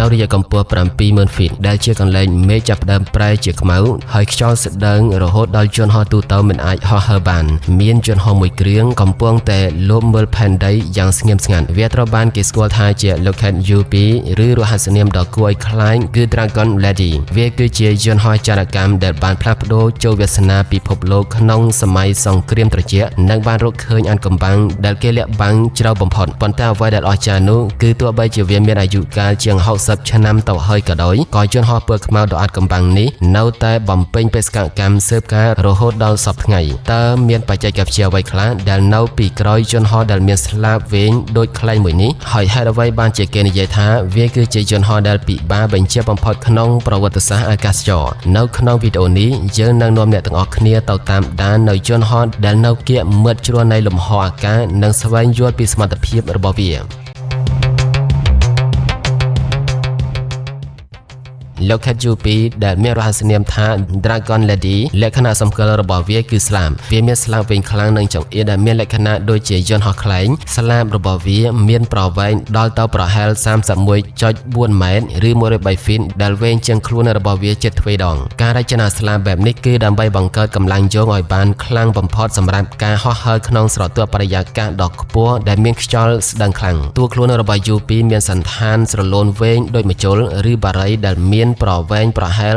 នៅរយៈកម្ពស់ 70,000 feet ដែលជាកន្លែងមេឃចាប់ផ្ដើមប្រែជាខ្មៅហើយខ្យល់ស្តើងរហូតដល់យន្តហោះទូទៅមិនអាចហោះហើរបានមានយន្តហោះមួយគ្រឿងកំពុងតែលបមើលផែនដីយ៉ាងស្ងៀមស្ងាត់វាត្រូវបានគេស្គាល់ថាជា Lockheed UP ឬរហស្សនាមដ៏គួរឲ្យខ្លាចគឺ Dragon Lady វាគឺជាយន្តហោះចរកម្មដែលបានផ្លាស់ប្ដូរចូលវាសនាពិភពលោកក្នុងសម័យសង្គ្រាមត្រជាក់និងបានរកឃើញអានកំបាំងដែលគេលាក់បាំងជ្រៅបំផុតប៉ុន្តែអ្វីដែលអស្ចារ្យនោះគឺទោះបីជាវាមានអាយុកាលជាង60ឆ្នាំទៅហើយក៏ដោយក៏យន្តហោះពណ៌ខ្មៅដ៏អាតកំបាំងនេះនៅតែបំពេញបេសកកម្មស៊ើបការរហូតដល់សព្វថ្ងៃតើមានបច្ចេកវិទ្យាអ្វីខ្លះដែលនៅពីក្រោយយន្តហោះដែលមានស្លាបវែងដូចខ្លែងមួយនេះហើយហេតុអ្វីបានជាគេនិយាយថាវាគឺជាយន្តហោះដែលពិបាកបញ្ជាក់បំផុតក្នុងប្រវត្តិសាស្ត្រអាកាសចរណ៍នៅក្នុងវីដេអូនេះយើងនឹងនាំអ្នកទាំងអស់គ្នាទៅតាមដាននៅយន្តហោះដែលនៅគៀកមើលជ្រោះនៃលំហអាកាសនិងស្វែងយល់ពីសមត្ថភាពរបស់វាLockheed UP ដែលមានរហស្សនាមថា Dragon Lady លក្ខណៈសម្គាល់របស់វាគឺស្លាបវាមានស្លាបវែងខ្លាំងនិងចង្អៀតដែលមានលក្ខណៈដូចជាយន្តហោះខ្លែងស្លាបរបស់វាមានប្រវែងដល់ទៅប្រហែល 31.4 ម៉ែត្រឬ 103 feet ដែលវែងជាងខ្លួនរបស់វាជិតទ្វេដងការរចនាស្លាបបែបនេះគឺដើម្បីបង្កើតកម្លាំងយោងឲ្យបានខ្លាំងបំផុតសម្រាប់ការហោះហើរក្នុងស្រទាប់បរិយាកាសដ៏ខ្ពស់ដែលមានខ្យល់ស្តើងខ្លាំងតួខ្លួនរបស់ UP មានសន្តានស្រលូនវែងដូចម្ជុលឬបារីដែលមានប្រវែងប្រហែល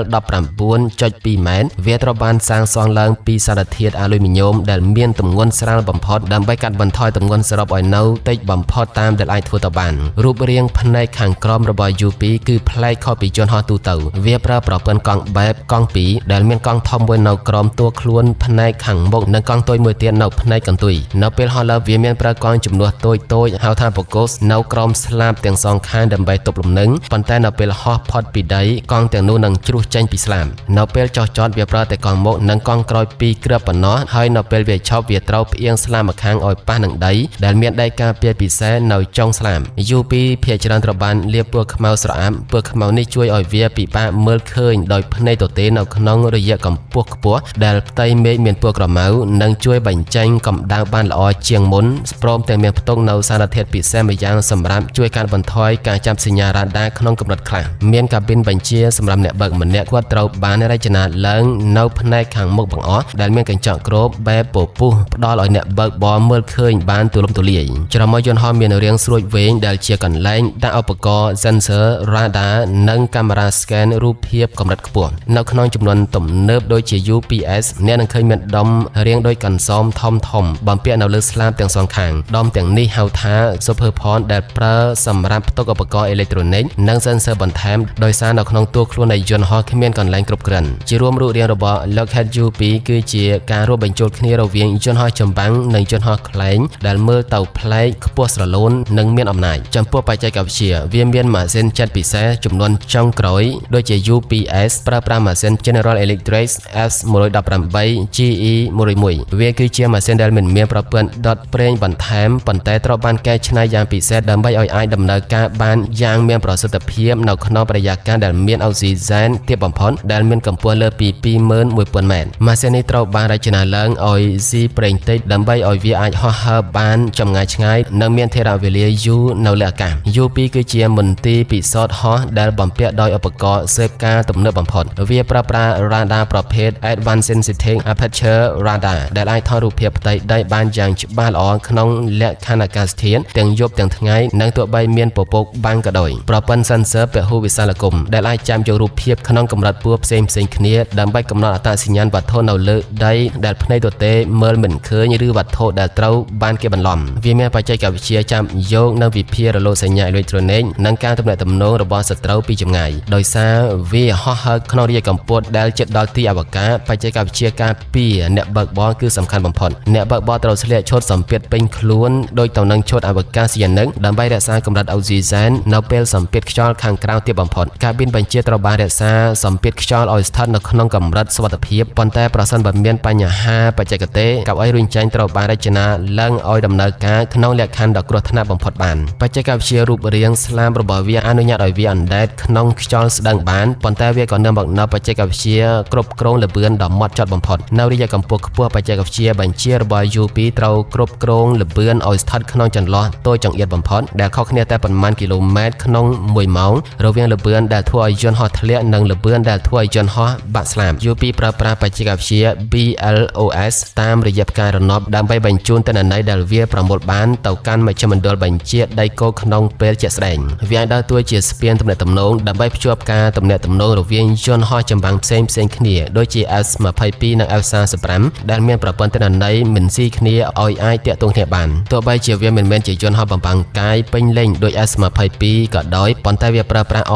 19.2 ម៉ែត្រវាត្រូវបានសាងសង់ឡើងពីសារធាតុអាលុយមីញ៉ូមដែលមានទម្ងន់ស្រាលបំផុតដើម្បីកាត់បន្ថយទម្ងន់សរុបឲ្យនៅតិចបំផុតតាមដែលអាចធ្វើទៅបានរូបរាងផ្នែកខាងក្រោមរបស់ UP គឺប្លែកខុសពីយន្តហោះទូទៅវាប្រើប្រព័ន្ធកង់បែបកង់2ដែលមានកង់ធំមួយនៅក្រោមតួខ្លួនផ្នែកខាងមុខនិងកង់តូចមួយទៀតនៅផ្នែកកន្ទុយនៅពេលហោះឡើងវាមានប្រើកង់ជំនួសតូចហៅថា Focus នៅក្រោមស្លាបទាំងសងខាងដើម្បីទប់លំនឹងប៉ុន្តែនៅពេលហោះផុតពីដីកង់ទាំងនោះនឹងជ្រុះចេញពីស្លាបនៅពេលចុះចតវាប្រើតែកង់មុខនិងកង់ក្រោយ2គ្រាប់ប៉ុណ្ណោះហើយនៅពេលវាឈប់វាត្រូវផ្អៀងស្លាបម្ខាងឲ្យប៉ះនឹងដីដែលមានដីការពារពិសេសនៅចុងស្លាប UP ភាគច្រើនត្រូវបានលាបពណ៌ខ្មៅស្រអាប់ពណ៌ខ្មៅនេះជួយឲ្យវាពិបាកមើលឃើញដោយភ្នែកទទេនៅក្នុងរយៈកម្ពស់ខ្ពស់ដែលផ្ទៃមេឃមានពណ៌ក្រមៅនិងជួយបញ្ចេញកម្ដៅបានល្អជាងមុនព្រមទាំងមានផ្ទុកនៅសារធាតុពិសេសម្យ៉ាងសម្រាប់ជួយកាត់បន្ថយការចាប់សញ្ញារ៉ាដាក្នុងកម្រិតខ្លះមានកាប៊ីនបញ្ជាសម្រាប់អ្នកបើកម្នាក់គាត់ត្រូវបានរចនាឡើងនៅផ្នែកខាងមុខបង្អស់ដែលមានកញ្ចក់គ្របបែបពពុះផ្ដល់ឲ្យអ្នកបើកបរមើលឃើញបានទូលំទូលាយច្រមុះយន្តហោះមានរាងស្រួចវែងដែលជាកន្លែងដាក់ឧបករណ៍ sensor radar និងកាមេរ៉ា scan រូបភាពកម្រិតខ្ពស់នៅក្នុងចំនួនទំនើបដូចជា UPS អ្នកនឹងឃើញមានដុំរាងដូចកន្សោមធំបំពាក់នៅលើស្លាបទាំងសងខាងដុំទាំងនេះហៅថា super port ដែលប្រើសម្រាប់ផ្ទុកឧបករណ៍អេឡិចត្រូនិកនិង sensor បន្ថែមដោយសារនៅក្នុងតួខ្លួននៃយន្តហោះគ្មានកន្លែងគ្រប់គ្រាន់ជារួមរូបរាងរបស់ Lockheed UP គឺជាការរួមបញ្ចូលគ្នារវាងយន្តហោះចម្បាំងនិងយន្តហោះខ្លែងដែលមើលទៅប្លែកខ្ពស់ស្រឡូននិងមានអំណាចចំពោះបច្ចេកវិទ្យាវាមានម៉ាស៊ីនចិត្តពិសេសចំនួនចុងក្រោយដូចជា UPS ប្រើប្រាស់ម៉ាស៊ីន General Electric S118 GE101 វាគឺជាម៉ាស៊ីនដែលមិនមានប្រព័ន្ធដុតប្រេងបន្ថែមប៉ុន្តែត្រូវបានកែច្នៃយ៉ាងពិសេសដើម្បីឲ្យអាចដំណើរការបានយ៉ាងមានប្រសិទ្ធភាពនៅក្នុងបរិយាកាសដែលមានអុកស៊ីហ្សែនទាបបំផុតដែលមានកម្ពស់លើពី 21,000 ម៉ែត្រម៉ាស៊ីននេះត្រូវបានរចនាឡើងឲ្យស៊ីប្រេងតិចដើម្បីឲ្យវាអាចហោះហើរបានចម្ងាយឆ្ងាយនិងមានថេរវេលាយូរនៅលើអាកាស UP គឺជាមន្ទីរពិសោធន៍ហោះដែលបំពាក់ដោយឧបករណ៍ស៊ើបការទំនើបបំផុតវាប្រើប្រាស់ radar ប្រភេទ Advanced Sensitive Aperture Radar ដែលអាចថតរូបភាពផ្ទៃដីបានយ៉ាងច្បាស់ល្អក្នុងលក្ខខណ្ឌអាកាសធាតុទាំងយប់ទាំងថ្ងៃនិងទោះបីមានពពកបាំងក៏ដោយប្រព័ន្ធ sensor ពហុវិសាលគមដែលអាចចាំយករូបភាពក្នុងកម្រិតពណ៌ផ្សេងគ្នាដើម្បីកំណត់អត្តសញ្ញាណវត្ថុនៅលើដីដែលភ្នែកទទេមើលមិនឃើញឬវត្ថុដែលត្រូវបានគេបន្លំវាមានបច្ចេកវិទ្យាចាំយកនៅវិភាគរលកសញ្ញាអេឡិចត្រូនិកនិងការទំនាក់ទំនងរបស់សត្រូវពីចម្ងាយដោយសារវាហោះហើរក្នុងរយៈកម្ពស់ដែលជិតដល់ទីអវកាសបច្ចេកវិទ្យាការពារអ្នកបើកបរគឺសំខាន់បំផុតអ្នកបើកបរត្រូវស្លៀកឈុតសម្ពាធពេញខ្លួនដូចទៅនឹងឈុតអវកាសយានិកដើម្បីរក្សាកម្រិតអុកស៊ីហ្សែននៅពេលសម្ពាធខ្យល់ខាងក្រៅទាបបំផុតកាប៊ីនបញ្ បញ្ជាត្រូវបានរក្សាសម្ពាធខ្យល់ឲ្យស្ថិតនៅក្នុងកម្រិតសុវត្ថិភាពប៉ុន្តែប្រសិនបើមានបញ្ហាបច្ចេកទេសកៅអីរុញចេញត្រូវបានរចនាឡើងឲ្យដំណើរការក្នុងលក្ខខណ្ឌដ៏គ្រោះថ្នាក់បំផុតបានបច្ចេកវិទ្យារូបរាងស្លាបរបស់វាអនុញ្ញាតឲ្យវាអណ្ដែតក្នុងខ្យល់ស្តើងបានប៉ុន្តែវាក៏នាំមកនូវបច្ចេកវិទ្យាគ្រប់គ្រងល្បឿនដ៏ម៉ត់ចត់បំផុតនៅរយៈកម្ពស់ខ្ពស់បច្ចេកវិទ្យាបញ្ជារបស់ UP ត្រូវគ្រប់គ្រងល្បឿនឲ្យស្ថិតក្នុងចន្លោះតូចចង្អៀតបំផុតដែលខុសគ្នាតែប៉ុន្មានគីឡូម៉ែត្រក្នុង1ម៉ោងរវាងល្បឿនដែលធ្វើឲ្យយន្តហោះធ្លាក់និងល្បឿនដែលធ្វើឲ្យយន្តហោះបាក់ស្លាប់ UP ប្រើប្រាស់បច្ចេកវិទ្យា BLOS តាមរយៈផ្កាយរណបដើម្បីបញ្ជូនទិន្នន័យដែលវាប្រមូលបានទៅកាន់មជ្ឈមណ្ឌលបញ្ជាដីគោកក្នុងពេលជាក់ស្ដែងវាអាចដើរតួជាស្ពានទំនាក់ទំនងដើម្បីភ្ជាប់ការទំនាក់ទំនងរវាងយន្តហោះចម្បាំងផ្សេងៗគ្នាដូចជា F-22 និង F-35 ដែលមានប្រព័ន្ធទិន្នន័យមិនស៊ីគ្នាឲ្យអាចទាក់ទងគ្នាបានទោះបីជាវាមិនមែនជាយន្តហោះបំផាំងកាយពេញលេញដូច S-22 ក៏ដោយប៉ុន្តែវាប្រើប្រាស់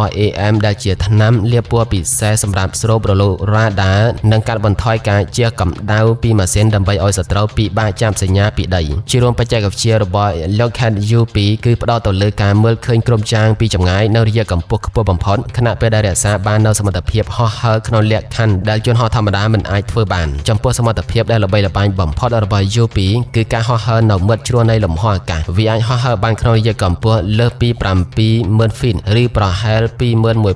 RAM ដែលជាថ្នាំលាបពណ៌ពិសេសសម្រាប់ស្រូបរលករ៉ាដានិងកាត់បន្ថយការជះកម្ដៅពីម៉ាស៊ីនដើម្បីឲ្យសត្រូវពិបាកចាប់សញ្ញាពីដីជារួមបច្ចេកវិទ្យារបស់ Lockheed UP គឺផ្ដោតទៅលើការមើលឃើញគ្រប់យ៉ាងពីចម្ងាយនៅរយៈកម្ពស់ខ្ពស់បំផុតខណៈពេលដែលរក្សាបាននូវសមត្ថភាពហោះហើរក្នុងលក្ខខណ្ឌដែលយន្តហោះធម្មតាមិនអាចធ្វើបានចំពោះសមត្ថភាពដែលល្បីល្បាញបំផុតរបស់ UP គឺការហោះហើរនៅមាត់ជ្រួញនៃលំហអាកាសវាអាចហោះហើរបានក្នុងរយៈកម្ពស់លើសពី 70,000 ហ្វីតឬប្រហែល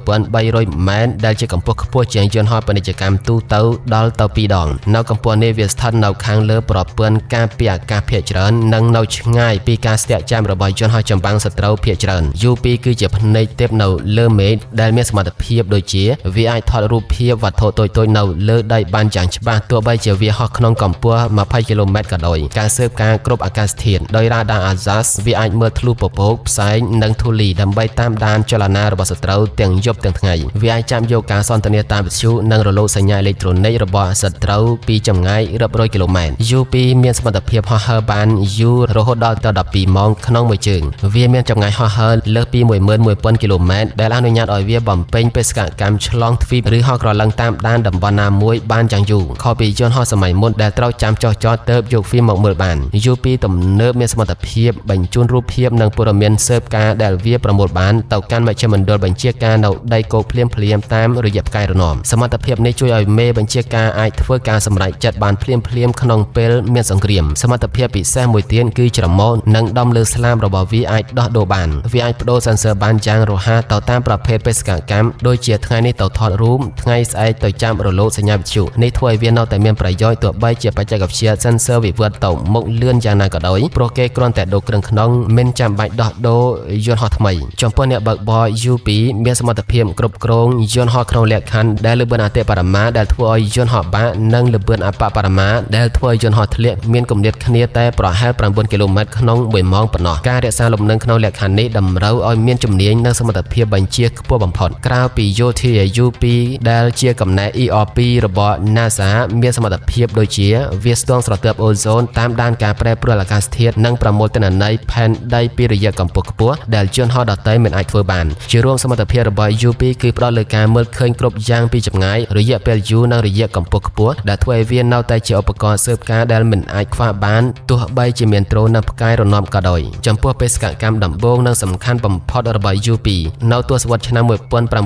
21,300 ម៉ែត្រដែលជាកម្ពស់ខ្ពស់ជាងយន្តហោះពាណិជ្ជកម្មទូទៅដល់ទៅ2ដងនៅកម្ពស់នេះវាស្ថិតនៅខាងលើប្រព័ន្ធការពារអាកាសភាគច្រើននិងនៅឆ្ងាយពីការស្ទាក់ចាំរបស់យន្តហោះចម្បាំងសត្រូវភាគច្រើន UP គឺជាភ្នែកទិព្វនៅលើមេឃដែលមានសមត្ថភាពដូចជាវាអាចថតរូបភាពវត្ថុតូចៗនៅលើដីបានយ៉ាងច្បាស់ទោះបីជាវាហោះក្នុងកម្ពស់20គីឡូម៉ែត្រក៏ដោយការស៊ើបការគ្រប់អាកាសធាតុដោយរ៉ាដា AZAS វាអាចមើលធ្លុះពពកផ្សែងនិងធូលីដើម្បីតាមដានចលនារបស់សត្រូវទាំងយប់ទាំងថ្ងៃវាអាចចាប់យកការសន្ទនាតាមវិទ្យុនិងរលកសញ្ញាអេឡិចត្រូនិករបស់សត្រូវពីចម្ងាយរាប់រយគីឡូម៉ែត្រ UP មានសមត្ថភាពហោះហើរបានយូររហូតដល់ទៅ12ម៉ោងក្នុងមួយជើងវាមានចម្ងាយហោះហើរលើសពី 11,000 គីឡូម៉ែត្រដែលអនុញ្ញាតឲ្យវាបំពេញបេសកកម្មឆ្លងទ្វីបឬហោះក្រឡឹងតាមដានតំបន់ណាមួយបានយ៉ាងយូរខុសពីយន្តហោះសម័យមុនដែលត្រូវចាំចុះចតទៅយកហ្វីមមកមើលបាន UP ទំនើបមានសមត្ថភាពបញ្ជូនរូបភាពនិងព័ត៌មានស៊ើបការដែលវាប្រមូលបានទៅកាន់មជ្ឈមណ្ឌលបញ្ជាការនៅដីគោកភ្លាមៗតាមរយៈផ្កាយរណបសមត្ថភាពនេះជួយឲ្យមេបញ្ជាការអាចធ្វើការសម្រេចចិត្តបានភ្លាមៗក្នុងពេលមានសង្គ្រាមសមត្ថភាពពិសេសមួយទៀតគឺច្រមុះនិងដុំលើស្លាបរបស់វាអាចដោះដូរបានវាអាចបដូរសេនស័របានយ៉ាងរហ័សទៅតាមប្រភេទបេសកកម្មដូចជាថ្ងៃនេះទៅថតរូបថ្ងៃស្អែកទៅចាំរលកសញ្ញាវិទ្យុនេះធ្វើឲ្យវានៅតែមានប្រយោជន៍ទោះបីជាបច្ចេកវិទ្យាសេនស័រវិវត្តទៅមុខលឿនយ៉ាងណាក៏ដោយព្រោះគេគ្រាន់តែដូរគ្រឿងក្នុងមិនចាំបាច់ដោះដូរយន្តហោះថ្មីចំពោះអ្នកបើកបរ UP មានសមត្ថភាពគ្រប់គ្រងយន្តហោះក្នុងលក្ខខណ្ឌដែលល្បឿនអតិបរមាដែលធ្វើឲ្យយន្តហោះបាក់និងល្បឿនអបបរមាដែលធ្វើឲ្យយន្តហោះធ្លាក់មានគម្លាតគ្នាតែប្រហែល 9 គីឡូម៉ែត្រក្នុង1ម៉ោងប៉ុណ្ណោះការរក្សាលំនឹងក្នុងលក្ខខណ្ឌនេះតម្រូវឲ្យមានជំនាញនិងសមត្ថភាពបញ្ជាខ្ពស់បំផុតក្រៅពីយោធា UP ដែលជាកំណែ ERP របស់ NASA មានសមត្ថភាពដូចជាវាស្ទង់ស្រទាប់អូโซនតាមដានការប្រែប្រួលអាកាសធាតុនិងប្រមូលទិន្នន័យផែនដីពីរយៈកម្ពស់ខ្ពស់ដែលយន្តហោះដទៃមិនអាចធ្វើបានជារួមសមត្ថភាពរបស់ UP គឺផ្ដោតលើការមើលឃើញគ្រប់យ៉ាងពីចម្ងាយរយៈពេលយូរនិងរយៈកម្ពស់ខ្ពស់ដែលធ្វើឲ្យវានៅតែជាឧបករណ៍ស៊ើបការដែលមិនអាចខ្វះបានទោះបីជាមានដ្រូននិងផ្កាយរណបក៏ដោយចំពោះបេសកកម្មដំបូងនិងសំខាន់បំផុតរបស់ UP នៅទសវត្សរ៍ឆ្នាំ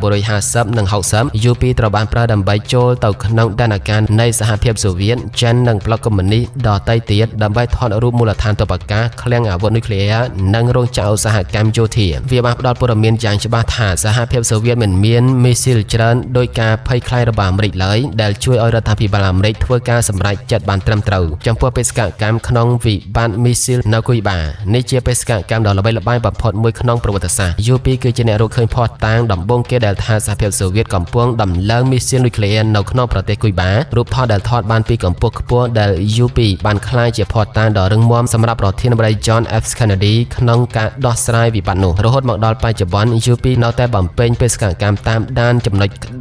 1950 និង 60 UP ត្រូវបានប្រើដើម្បីចូលទៅក្នុងដែនអាកាសនៃសហភាពសូវៀតចិននិងប្លុកកុម្មុយនីសដទៃទៀតដើម្បីថតរូបមូលដ្ឋានទ័ពអាកាសឃ្លាំងអាវុធនុយក្លេអ៊ែរនិងរោងចក្រឧស្សាហកម្មយោធាវាបានផ្ដល់ព័ត៌មានយ៉ាងច្បាស់ថាសហភាពសូវៀតមិនមានមីស៊ីលច្រើនដោយការភ័យខ្លាចរបស់អាមេរិកឡើយដែលជួយឲ្យរដ្ឋាភិបាលអាមេរិកធ្វើការសម្រេចចិត្តបានត្រឹមត្រូវចំពោះបេសកកម្មក្នុងវិបត្តិមីស៊ីលនៅគូបានេះជាបេសកកម្មដ៏ល្បីល្បាញបំផុតមួយក្នុងប្រវត្តិសាស្ត្រ UP គឺជាអ្នករកឃើញភស្តុតាងដំបូងគេដែលថាសហភាពសូវៀតកំពុងដំឡើងមីស៊ីលនុយក្លេអ៊ែរនៅក្នុងប្រទេសគូបារូបថតដែលថតបានពីកម្ពស់ខ្ពស់ដែល UP បានក្លាយជាភស្តុតាងដ៏រឹងមាំសម្រាប់ប្រធានាធិបតី John F Kennedy ក្នុងការដោះស្រាយវិបត្តិនោះរហូតមកដល់បច្ចុប្បន្ន UP នៅតែបំពេញបេសកកម្មតាមដានចំណុចក្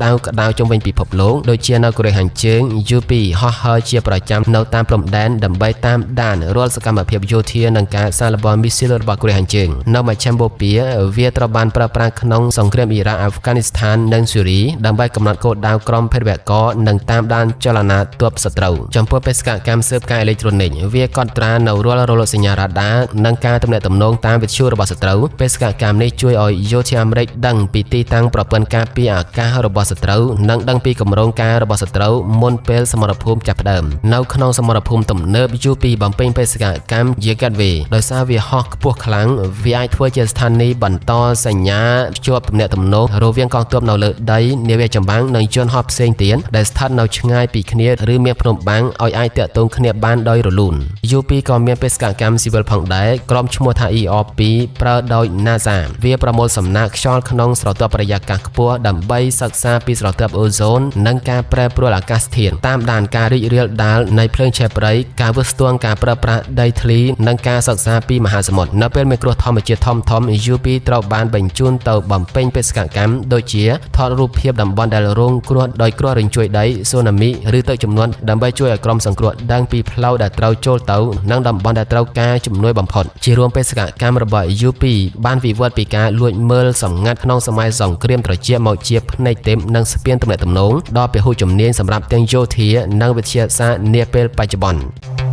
តៅជុំវិញពិភពលោកដូចជានៅកូរ៉េខាងជើង UP ហោះហើរជាប្រចាំនៅតាមព្រំដែនដើម្បីតាមដានរាល់សកម្មភាពយោធានិងការសាកល្បងមីស៊ីលរបស់កូរ៉េខាងជើងនៅមជ្ឈមបូព៌ាវាត្រូវបានប្រើប្រាស់ក្នុងសង្គ្រាមអ៊ីរ៉ាក់អាហ្វហ្គានីស្ថាននិងស៊ូរីដើម្បីកំណត់គោលដៅក្រុមភេរវករនិងតាមដានចលនាទ័ពសត្រូវចំពោះបេសកកម្មស៊ើបការអេឡិចត្រូនិកវាកត់ត្រានៅរាល់រលកសញ្ញារ៉ាដានិងការទំនាក់ទំនងតាមវិទ្យុរបស់សត្រូវបេសកកម្មនេះជួយឲ្យយោធាអាមេរិកដឹងពីទីតាំង ប្រព័ន្ធការពារអាកាសរបស់សត្រូវនិងដឹងពីគម្រោងការរបស់សត្រូវមុនពេលសមរភូមិចាប់ផ្ដើមនៅក្នុងសមរភូមិទំនើប UP បំពេញបេសកកម្ម Yegatway ដោយសារវាហោះខ្ពស់ខ្លាំងវាអាចធ្វើជាស្ថានីយ៍បន្តសញ្ញាភ្ជាប់ទំនាក់ទំនងរវាងកងទ័ពនៅលើដីនាវាចម្បាំងនិងជនហោះផ្សេងទៀតដែលស្ថិតនៅឆ្ងាយពីគ្នាឬមានភ្នំបាំងឲ្យអាចតាក់ទងគ្នាបានដោយរលូន UP ក៏មានបេសកកម្មស៊ីវិលផងដែរក្រុមឈ្មោះថា ER2 ប្រើដោយ NASA វាប្រមូលសំណាក់ខ្យល់ក្នុងស្រទាប់បរិយាកាសខ្ពស់ដើម្បីសិក្សាពីស្រទាប់អូโซននិងការប្រែប្រួលអាកាសធាតុតាមដានការរីករាលដាលនៃភ្លើងឆេះព្រៃការវាស់ស្ទង់ការប្រើប្រាស់ដីធ្លីនិងការសិក្សាពីមហាសមុទ្រនៅពេលមានគ្រោះធម្មជាតិធំៗ UP ត្រូវបានបញ្ជូនទៅបំពេញបេសកកម្មដូចជាថតរូបភាពតំបន់ដែលរងគ្រោះដោយគ្រោះរញ្ជួយដីស៊ូណាមីឬទឹកជំនន់ដើម្បីជួយឲ្យក្រុមសង្គ្រោះដឹងពីផ្លូវដែលត្រូវចូលទៅនិងតំបន់ដែលត្រូវការជំនួយបំផុតជារួមបេសកកម្មរបស់ UP បានវិវត្តពីការលួចមើលសម្ងាត់ក្នុងសម័យសង្គ្រាមត្រជាក់មកជាភ្នែកទេពនិងស្ពានទំនាក់ទំនងដ៏ពហុជំនាញសម្រាប់ទាំងយោធានិងវិទ្យាសាស្ត្រនាពេលបច្ចុប្បន្ន